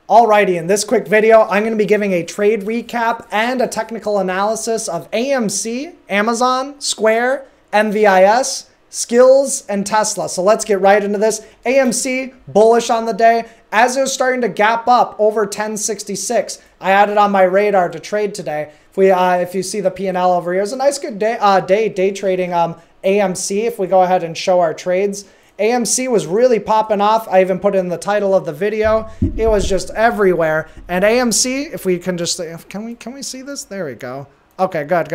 Alrighty, in this quick video, I'm going to be giving a trade recap and a technical analysis of AMC, Amazon, Square, MVIS, Skills, and Tesla. So let's get right into this. AMC, bullish on the day. As it was starting to gap up over 1066, I had it on my radar to trade today. If you see the P&L over here, it's a nice good day trading AMC. If we go ahead and show our trades, AMC was really popping off. I even put it in the title of the video. It was just everywhere. And AMC, if we can just, can we see this? There we go. Okay, good.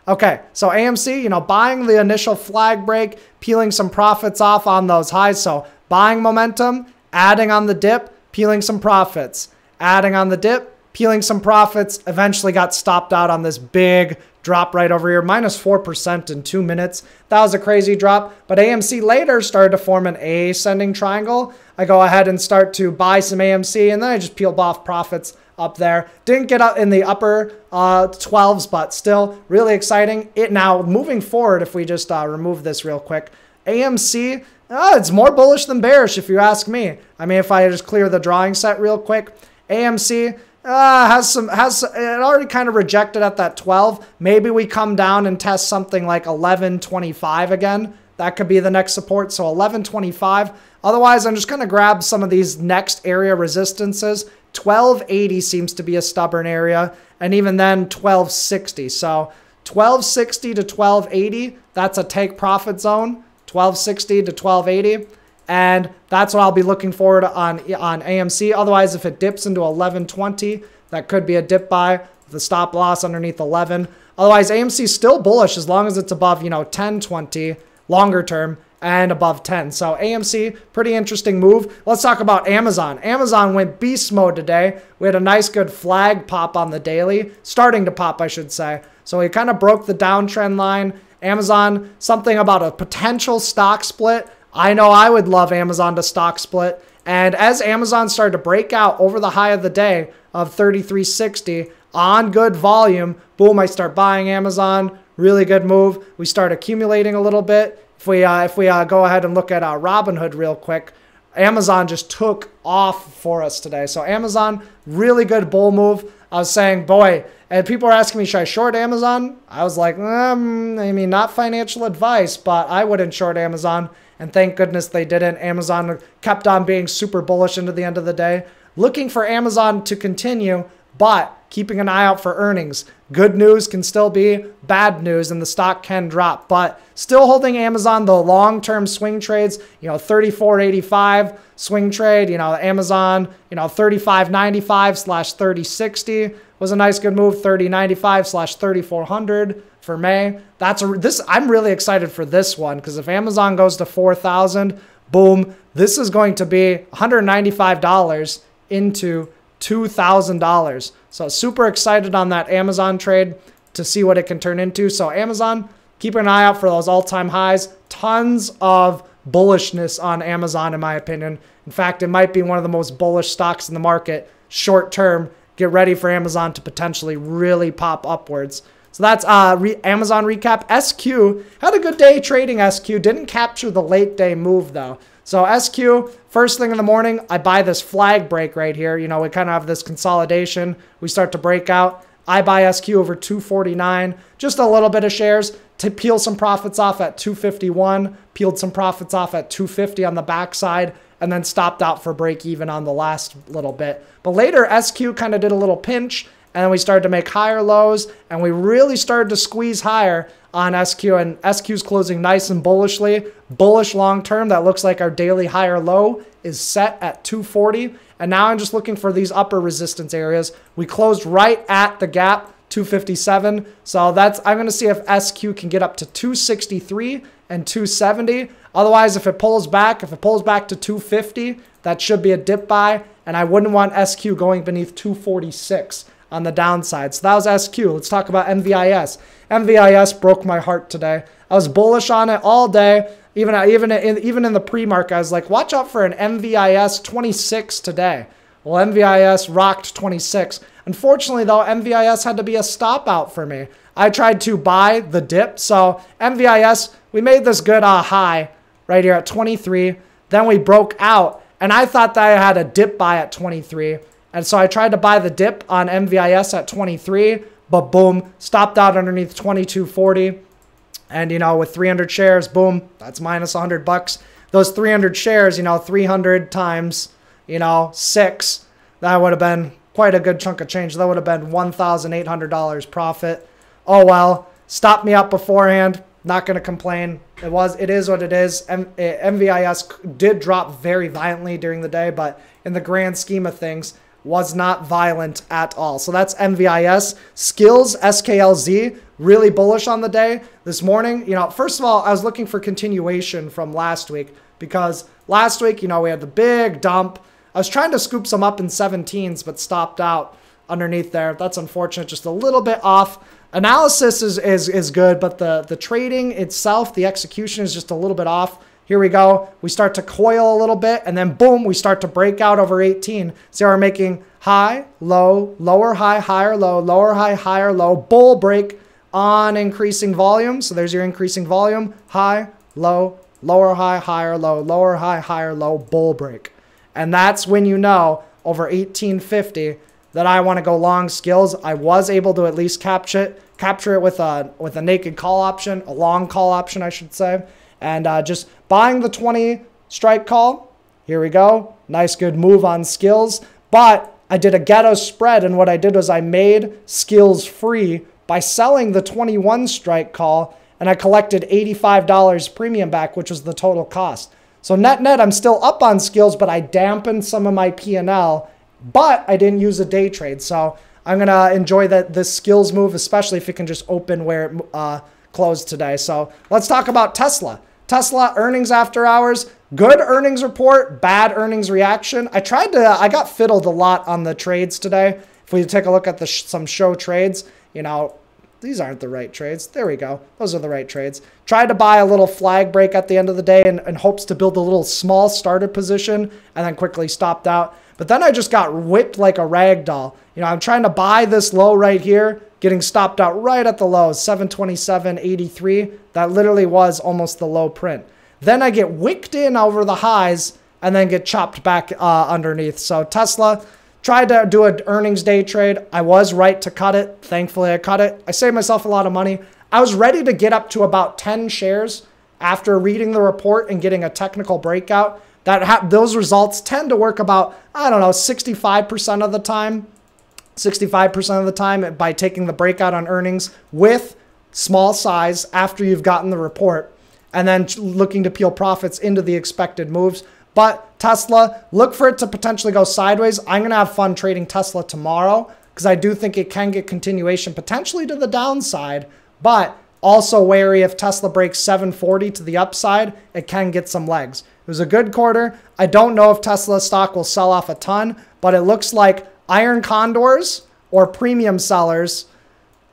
Okay, so AMC, buying the initial flag break, peeling some profits off on those highs. So buying momentum, adding on the dip, peeling some profits, adding on the dip, peeling some profits, eventually got stopped out on this big drop right over here, minus 4% in 2 minutes. That was a crazy drop, but AMC later started to form an ascending triangle. I go ahead and start to buy some AMC, and then I just peeled off profits up there. Didn't get up in the upper 12s, but still really exciting. It now moving forward, if we just remove this real quick, AMC, it's more bullish than bearish if you ask me. I mean, if I just clear the drawing set real quick, AMC has it already kind of rejected at that 12. Maybe we come down and test something like 1125 again. That could be the next support. So 1125. Otherwise, I'm just going to grab some of these next area resistances. 1280 seems to be a stubborn area. And even then 1260. So 1260 to 1280, that's a take profit zone. 1260 to 1280. And that's what I'll be looking forward on AMC. Otherwise, if it dips into 1120, that could be a dip buy with a stop loss underneath 11. Otherwise, AMC is still bullish as long as it's above, 1020 longer term and above 10. So AMC, pretty interesting move. Let's talk about Amazon. Amazon went beast mode today. We had a nice good flag pop on the daily, starting to pop, I should say. So we kind of broke the downtrend line. Amazon, something about a potential stock split. I know I would love Amazon to stock split. And as Amazon started to break out over the high of the day of 3360 on good volume, boom, I start buying Amazon. Really good move. We start accumulating a little bit. If we go ahead and look at Robinhood real quick, Amazon just took off for us today. So Amazon, really good bull move. I was saying, boy, and people are asking me, should I short Amazon? I was like, I mean, not financial advice, but I wouldn't short Amazon. And thank goodness they didn't. Amazon kept on being super bullish into the end of the day. Looking for Amazon to continue, but keeping an eye out for earnings. Good news can still be bad news, and the stock can drop. But still holding Amazon, the long-term swing trades, 34.85 swing trade, Amazon, 35.95/3060 was a nice good move. 30.95/3400 for May. I'm really excited for this one, because if Amazon goes to 4,000, boom, this is going to be $195 into $2,000. So super excited on that Amazon trade to see what it can turn into. So Amazon, keep an eye out for those all-time highs. Tons of bullishness on Amazon, in my opinion. In fact, it might be one of the most bullish stocks in the market short term. Get ready for Amazon to potentially really pop upwards. So that's Amazon recap. SQ had a good day trading. SQ didn't capture the late day move though. So SQ, first thing in the morning, I buy this flag break right here. We kind of have this consolidation. We start to break out. I buy SQ over 249, just a little bit of shares to peel some profits off at 251, peeled some profits off at 250 on the backside, and then stopped out for break even on the last little bit. But later, SQ kind of did a little pinch, and then we started to make higher lows, and we really started to squeeze higher on SQ, and SQ's closing nice and bullishly. Bullish long term. That looks like our daily higher low is set at 240. And now I'm just looking for these upper resistance areas. We closed right at the gap, 257. So I'm going to see if SQ can get up to 263 and 270. Otherwise, if it pulls back to 250, that should be a dip buy. And I wouldn't want SQ going beneath 246 on the downside. So that was SQ. Let's talk about MVIS. MVIS broke my heart today. I was bullish on it all day. Even in the pre-market, I was like, watch out for an MVIS 26 today. Well, MVIS rocked 26. Unfortunately, though, MVIS had to be a stop out for me. I tried to buy the dip. So MVIS, we made this good high right here at 23. Then we broke out. And I thought that I had a dip buy at 23. And so I tried to buy the dip on MVIS at 23, but boom, stopped out underneath 22.40. And, you know, with 300 shares, boom, that's minus $100. Those 300 shares, you know, 300 times, you know, 6, that would have been quite a good chunk of change. That would have been $1,800 profit. Oh, well, stopped me up beforehand. Not going to complain. It is what it is. MVIS did drop very violently during the day, but in the grand scheme of things, was not violent at all. So that's MVIS. Skills, SKLZ, really bullish on the day. This morning, you know, first of all, I was looking for continuation from last week because last week, you know, we had the big dump. I was trying to scoop some up in 17s, but stopped out underneath there. That's unfortunate, just a little bit off. Analysis is good, but the trading itself, the execution is just a little bit off. Here we go. We start to coil a little bit, and then boom, we start to break out over 18. So we're making high, low, lower high, higher low, lower high, higher low, bull break on increasing volume. So there's your increasing volume, high, low, lower high, higher low, lower high, higher low, bull break. And that's when you know over 1850 that I want to go long skills. I was able to at least capture it with a naked call option, a long call option, I should say. And just buying the 20 strike call. Here we go. Nice, good move on skills. But I did a ghetto spread, and what I did was I made skills free by selling the 21 strike call, and I collected $85 premium back, which was the total cost. So net, I'm still up on skills, but I dampened some of my P&L, but I didn't use a day trade. So I'm going to enjoy this skills move, especially if it can just open where it closed today. So let's talk about Tesla. Tesla earnings after hours, good earnings report, bad earnings reaction. I got fiddled a lot on the trades today. If we take a look at some show trades, you know, these aren't the right trades. There we go. Those are the right trades. Tried to buy a little flag break at the end of the day in hopes to build a little small starter position and then quickly stopped out. But then I just got whipped like a rag doll. You know, I'm trying to buy this low right here, getting stopped out right at the lows, 727.83. That literally was almost the low print. Then I get wicked in over the highs and then get chopped back underneath. So Tesla, tried to do an earnings day trade. I was right to cut it. Thankfully, I cut it. I saved myself a lot of money. I was ready to get up to about 10 shares after reading the report and getting a technical breakout. Those results tend to work about, I don't know, 65% of the time. 65% of the time by taking the breakout on earnings with small size after you've gotten the report and then looking to peel profits into the expected moves. But Tesla, look for it to potentially go sideways. I'm going to have fun trading Tesla tomorrow because I do think it can get continuation potentially to the downside, but also wary if Tesla breaks 740 to the upside, it can get some legs. It was a good quarter. I don't know if Tesla stock will sell off a ton, but it looks like iron condors or premium sellers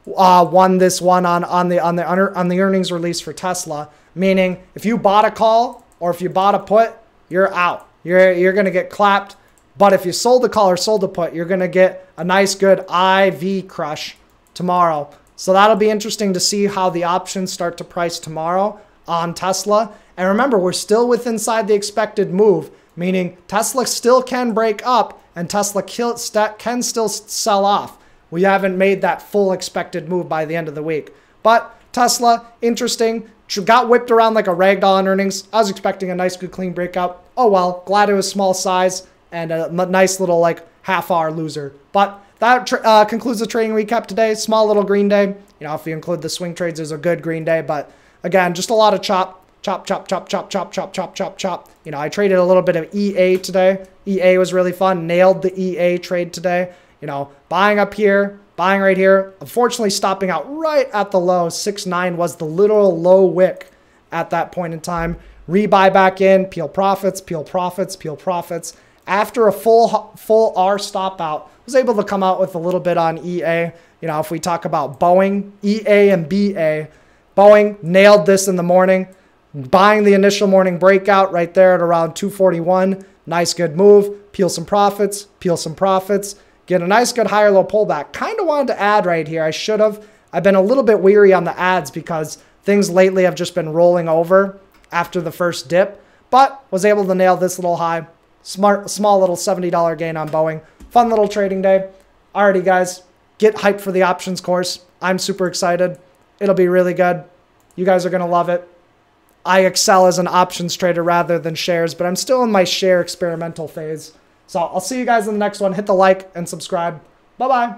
won this one on the earnings release for Tesla. Meaning, if you bought a call or if you bought a put, you're out. You're going to get clapped. But if you sold a call or sold a put, you're going to get a nice, good IV crush tomorrow. So that'll be interesting to see how the options start to price tomorrow on Tesla. And remember, we're still inside the expected move, meaning Tesla still can break up and Tesla can still sell off. We haven't made that full expected move by the end of the week. But Tesla, interesting. Got whipped around like a ragdoll on earnings. I was expecting a nice, good, clean breakout. Oh well, glad it was small size and a nice little like half-hour loser. But that concludes the trading recap today. Small little green day. You know, if you include the swing trades, there's a good green day. But again, just a lot of chop, chop, chop, chop, chop, chop, chop, chop, chop, chop. You know, I traded a little bit of EA today. EA was really fun. Nailed the EA trade today. You know, buying up here, buying right here. Unfortunately, stopping out right at the low. 6.9 was the literal low wick at that point in time. Rebuy back in, peel profits, peel profits, peel profits. After a full R stop out, was able to come out with a little bit on EA. You know, if we talk about Boeing, EA and BA, Boeing nailed this in the morning. Buying the initial morning breakout right there at around 241. Nice, good move. Peel some profits, peel some profits. Get a nice, good higher low pullback. Kind of wanted to add right here. I should have. I've been a little bit weary on the ads because things lately have just been rolling over after the first dip, but was able to nail this little high. Small little $70 gain on Boeing. Fun little trading day. Alrighty, guys. Get hyped for the options course. I'm super excited. It'll be really good. You guys are going to love it. I excel as an options trader rather than shares, but I'm still in my share experimental phase. So I'll see you guys in the next one. Hit the like and subscribe. Bye-bye.